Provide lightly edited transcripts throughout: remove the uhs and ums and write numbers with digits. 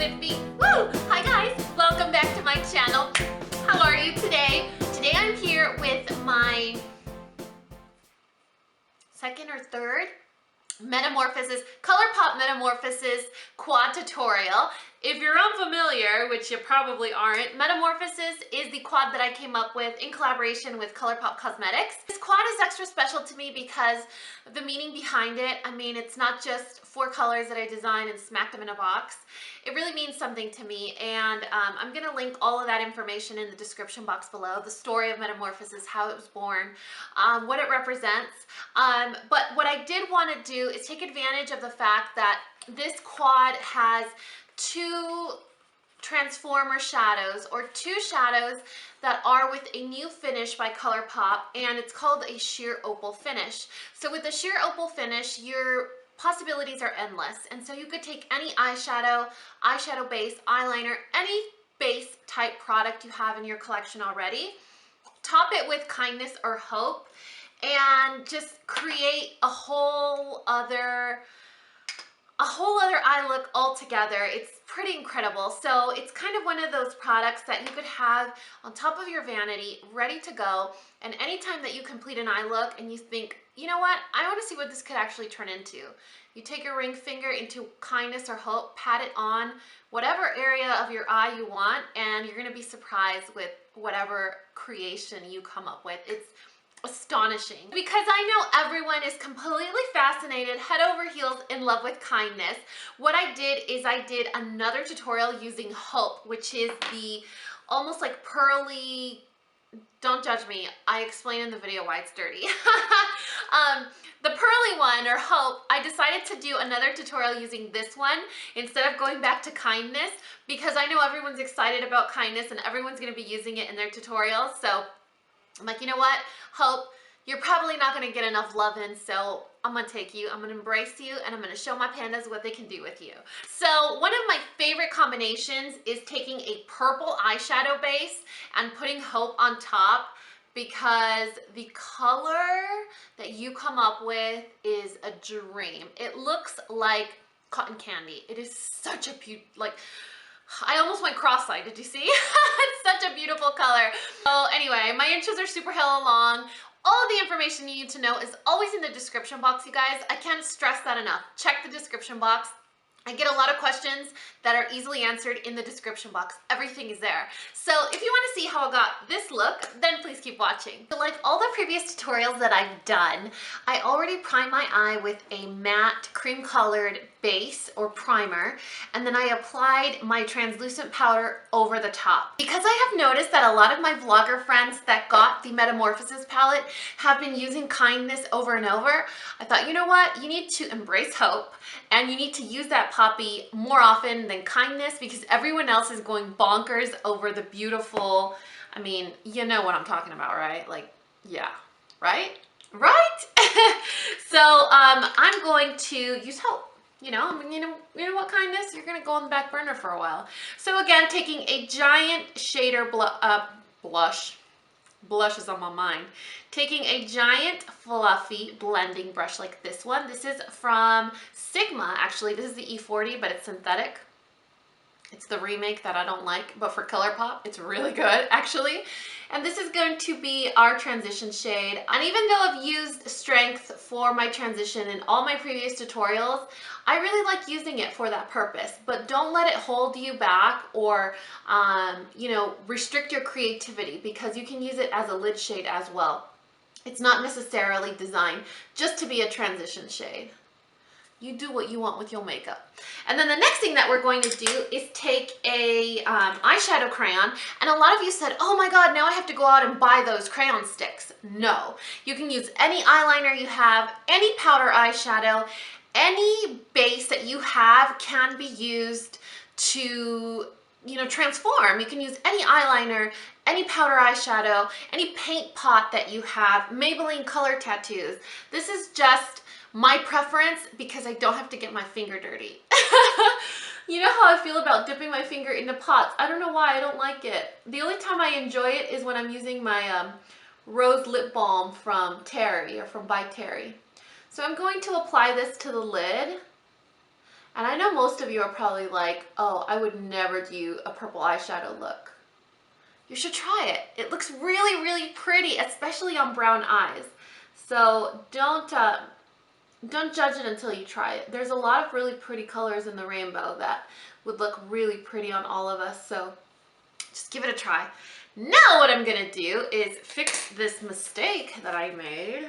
with me. Woo! Hi guys, welcome back to my channel. How are you today? Today I'm here with my second or third Metamorphosis, ColourPop Metamorphosis quad tutorial. If you're unfamiliar, which you probably aren't, Metamorphosis is the quad that I came up with in collaboration with ColourPop Cosmetics. This quad is extra special to me because of the meaning behind it. I mean, it's not just 4 colors that I designed and smacked them in a box. It really means something to me, and I'm going to link all of that information in the description box below. The story of Metamorphosis, how it was born, what it represents. But what I did want to do is take advantage of the fact that this quad has 2 transformer shadows, or 2 shadows that are with a new finish by ColourPop, and it's called a sheer opal finish. So with the sheer opal finish, your possibilities are endless, and so you could take any eyeshadow, eyeshadow base, eyeliner, any base type product you have in your collection already, top it with kindness or hope, and just create a whole other eye look altogether. It's pretty incredible. So it's kind of one of those products that you could have on top of your vanity, ready to go, and anytime that you complete an eye look and you think, you know what, I want to see what this could actually turn into, you take your ring finger into kindness or hope, pat it on whatever area of your eye you want, and you're going to be surprised with whatever creation you come up with. It's astonishing. Because I know everyone is completely fascinated, head over heels in love with kindness, what I did is I did another tutorial using Hope, which is the almost like pearly, don't judge me, I explain in the video why it's dirty. The pearly one, or Hope, I decided to do another tutorial using this one instead of going back to kindness, because I know everyone's excited about kindness and everyone's going to be using it in their tutorials. So I'm like, you know what, Hope, you're probably not going to get enough love in, so I'm going to take you, I'm going to embrace you, and I'm going to show my pandas what they can do with you. So one of my favorite combinations is taking a purple eyeshadow base and putting Hope on top, because the color that you come up with is a dream. It looks like cotton candy. It is such a beautiful, like, I almost went cross-eyed, did you see? It's such a beautiful color. So anyway, my inches are super hella long. All of the information you need to know is always in the description box, you guys. I can't stress that enough. Check the description box. I get a lot of questions that are easily answered in the description box. Everything is there. So if you want to see how I got this look, then please keep watching. So like all the previous tutorials that I've done, I already primed my eye with a matte cream colored base or primer, and then I applied my translucent powder over the top. Because I have noticed that a lot of my vlogger friends that got the Metamorphosis palette have been using kindness over and over, I thought, you know what, you need to embrace hope, and you need to use that poppy more often than kindness, because everyone else is going bonkers over the beautiful, I mean, you know what I'm talking about, right? Like, yeah, right? So I'm going to use hope. You know what, kindness? You're gonna go on the back burner for a while. So again, taking a giant shader blush is on my mind. Taking a giant fluffy blending brush like this one. This is from Sigma, actually. This is the E40, but it's synthetic. It's the remake that I don't like, but for ColourPop, it's really good, actually. And this is going to be our transition shade. And even though I've used strength for my transition in all my previous tutorials, I really like using it for that purpose. But don't let it hold you back or, you know, restrict your creativity, because you can use it as a lid shade as well. It's not necessarily designed just to be a transition shade. You do what you want with your makeup. And then the next thing that we're going to do is take a eyeshadow crayon. And a lot of you said, oh my god, now I have to go out and buy those crayon sticks. No, you can use any eyeliner you have, any powder eyeshadow, any base that you have can be used to, you know, transform. You can use any eyeliner, any powder eyeshadow, any paint pot that you have, Maybelline color tattoos. This is just my preference because I don't have to get my finger dirty. You know how I feel about dipping my finger into pots. I don't know why, I don't like it. The only time I enjoy it is when I'm using my rose lip balm from Terry, or from by Terry. So I'm going to apply this to the lid, And I know most of you are probably like, oh, I would never do a purple eyeshadow look. You should try it. It looks really, really pretty, especially on brown eyes. So don't judge it until you try it. There's a lot of really pretty colors in the rainbow that would look really pretty on all of us. So just give it a try. Now what I'm gonna do is fix this mistake that I made.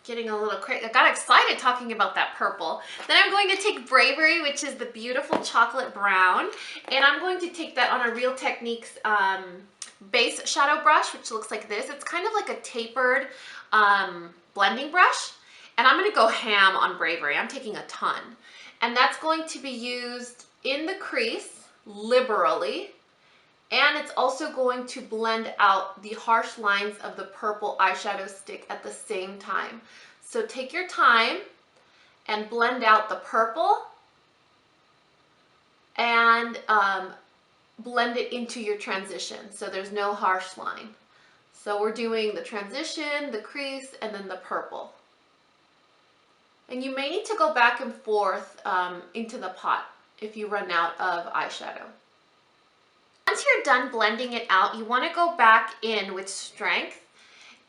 Getting a little crazy. I got excited talking about that purple. Then I'm going to take Bravery, which is the beautiful chocolate brown, and I'm going to take that on a Real Techniques base shadow brush, which looks like this. It's kind of like a tapered blending brush, and I'm going to go ham on Bravery. I'm taking a ton, and that's going to be used in the crease liberally, and it's also going to blend out the harsh lines of the purple eyeshadow stick at the same time. So take your time and blend out the purple and blend it into your transition so there's no harsh line. So we're doing the transition, the crease, and then the purple. And you may need to go back and forth into the pot if you run out of eyeshadow. Once you're done blending it out, you want to go back in with strength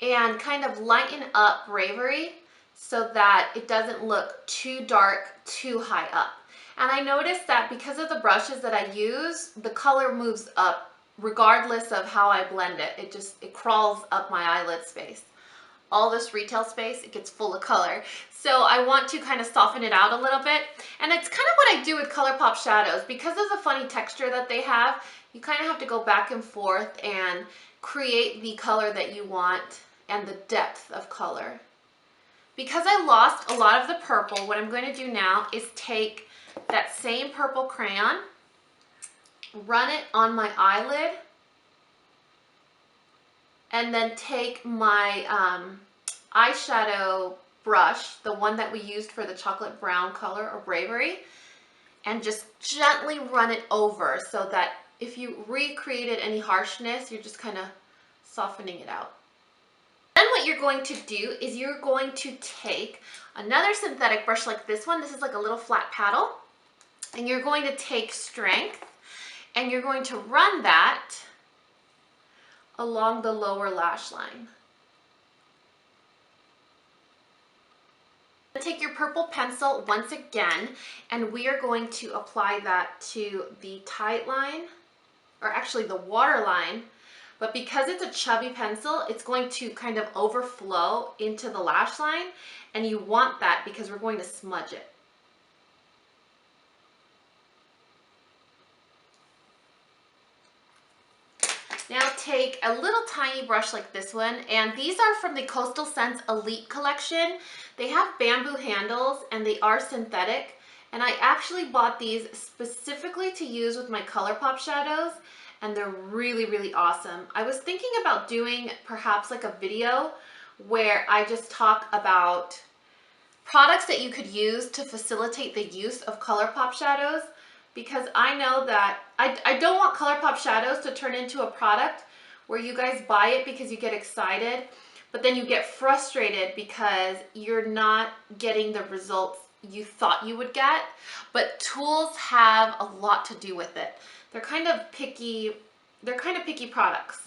and kind of lighten up Bravery so that it doesn't look too dark, too high up. And I noticed that because of the brushes that I use, the color moves up regardless of how I blend it. It crawls up my eyelid space. All this retail space, it gets full of color. So I want to kind of soften it out a little bit. And it's kind of what I do with ColourPop shadows. Because of the funny texture that they have, you kind of have to go back and forth and create the color that you want and the depth of color. Because I lost a lot of the purple, what I'm going to do now is take that same purple crayon, run it on my eyelid, and then take my eyeshadow brush, the one that we used for the chocolate brown color or Bravery, and just gently run it over so that if you recreated any harshness, you're just kind of softening it out. Then what you're going to do is you're going to take another synthetic brush like this one. This is like a little flat paddle. And you're going to take strength and you're going to run that along the lower lash line. Take your purple pencil once again, and we are going to apply that to the tightline, or actually the waterline. But because it's a chubby pencil, it's going to kind of overflow into the lash line, and you want that because we're going to smudge it. Now take a little tiny brush like this one, and these are from the Coastal Scents Elite collection. They have bamboo handles and they are synthetic, and I actually bought these specifically to use with my ColourPop shadows, and they're really, really awesome. I was thinking about doing perhaps like a video where I just talk about products that you could use to facilitate the use of ColourPop shadows, because I know that I don't want ColourPop shadows to turn into a product where you guys buy it because you get excited, but then you get frustrated because you're not getting the results you thought you would get. But tools have a lot to do with it. They're kind of picky products.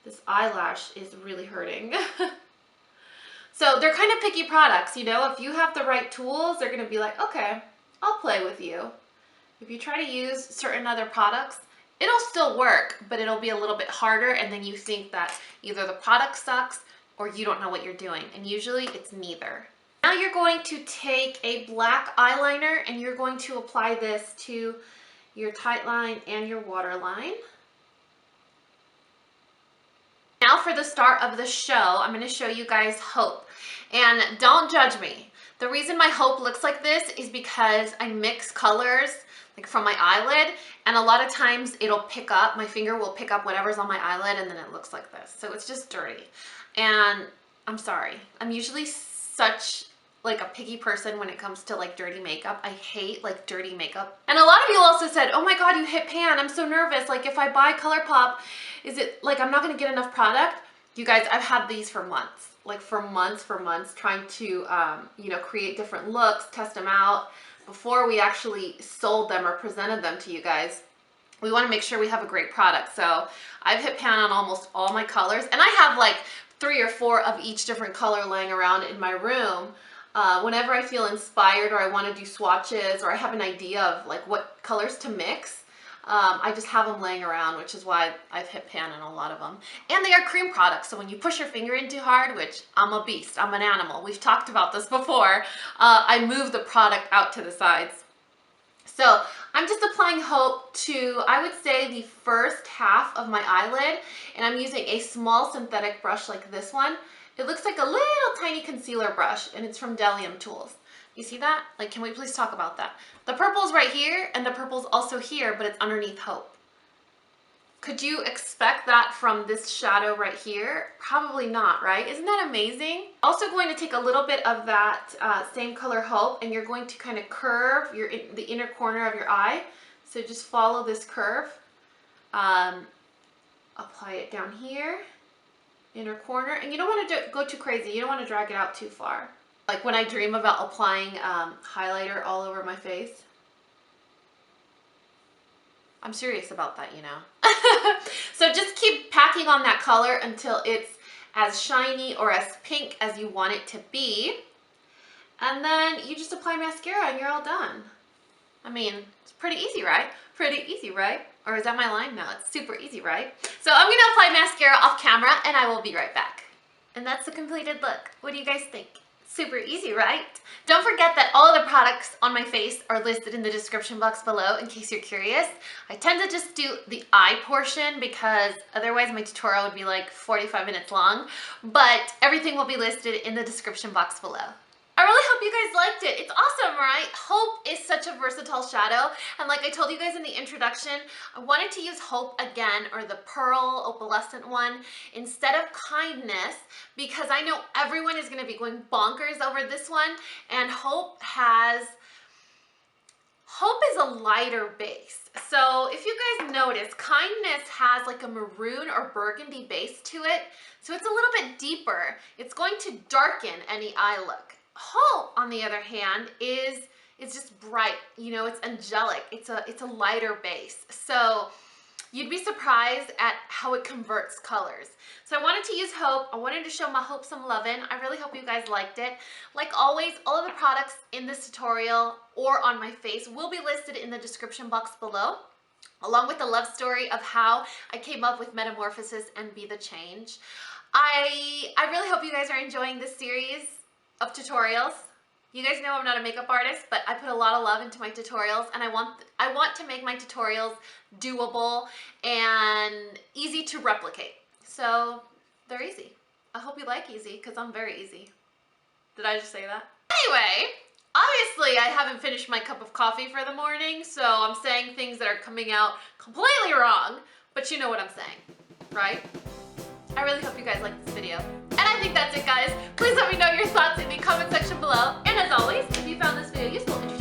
This eyelash is really hurting. So they're kind of picky products, you know. If you have the right tools, they're gonna be like, okay, I'll play with you. If you try to use certain other products, it'll still work, but it'll be a little bit harder, and then you think that either the product sucks or you don't know what you're doing, and usually it's neither. Now you're going to take a black eyeliner and you're going to apply this to your tightline and your waterline. Now for the start of the show, I'm going to show you guys Hope, and don't judge me. The reason my Hope looks like this is because I mix colors like from my eyelid, and a lot of times it'll pick up, my finger will pick up whatever's on my eyelid, and then it looks like this. So it's just dirty, and I'm sorry. I'm usually such like a picky person when it comes to like dirty makeup. I hate like dirty makeup. And a lot of you also said, oh my god, you hit pan, I'm so nervous. Like if I buy ColourPop, is it like I'm not gonna get enough product? You guys, I've had these for months. like for months, trying to, you know, create different looks, test them out before we actually sold them or presented them to you guys. We want to make sure we have a great product. So I've hit pan on almost all my colors, and I have like 3 or 4 of each different color laying around in my room. Whenever I feel inspired or I want to do swatches or I have an idea of like what colors to mix, I just have them laying around, which is why I've hit pan on a lot of them. And they are cream products, so when you push your finger in too hard, which I'm a beast, I'm an animal, we've talked about this before, I move the product out to the sides. So I'm just applying Hope to, I would say, the first half of my eyelid, and I'm using a small synthetic brush like this one. It looks like a little tiny concealer brush, and it's from Delium Tools. You see that? Like, can we please talk about that? The purple's right here, and the purple's also here, but it's underneath Hope. Could you expect that from this shadow right here? Probably not, right? Isn't that amazing? Also going to take a little bit of that same color Hope, and you're going to kind of curve the inner corner of your eye. So just follow this curve. Apply it down here, inner corner, and you don't want to go too crazy. You don't want to drag it out too far. Like when I dream about applying highlighter all over my face. I'm serious about that, you know. So just keep packing on that color until it's as shiny or as pink as you want it to be. And then you just apply mascara and you're all done. I mean, it's pretty easy, right? Pretty easy, right? Or is that my line? No, it's super easy, right? So I'm gonna apply mascara off camera and I will be right back. And that's the completed look. What do you guys think? Super easy, right? Don't forget that all of the products on my face are listed in the description box below in case you're curious. I tend to just do the eye portion because otherwise my tutorial would be like 45 minutes long, but everything will be listed in the description box below. I really hope you guys liked it. It's awesome, right? Hope is such a versatile shadow. And like I told you guys in the introduction, I wanted to use Hope again, or the Pearl opalescent one, instead of Kindness, because I know everyone is gonna be going bonkers over this one. And Hope is a lighter base. So if you guys notice, Kindness has like a maroon or burgundy base to it. So it's a little bit deeper. It's going to darken any eye look. Hope, on the other hand, is just bright. You know, it's angelic. It's a lighter base. So you'd be surprised at how it converts colors. So I wanted to use Hope. I wanted to show my Hope some lovin'. I really hope you guys liked it. Like always, all of the products in this tutorial or on my face will be listed in the description box below, along with the love story of how I came up with Metamorphosis and Be the Change. I really hope you guys are enjoying this series of tutorials. You guys know I'm not a makeup artist, but I put a lot of love into my tutorials, and I want to make my tutorials doable and easy to replicate. So they're easy. I hope you like easy, because I'm very easy. Did I just say that? Anyway, obviously I haven't finished my cup of coffee for the morning, so I'm saying things that are coming out completely wrong, but you know what I'm saying, right? I really hope you guys liked this video. And I think that's it, guys. Please let me know your thoughts in the comment section below. And as always, if you found this video useful, interesting,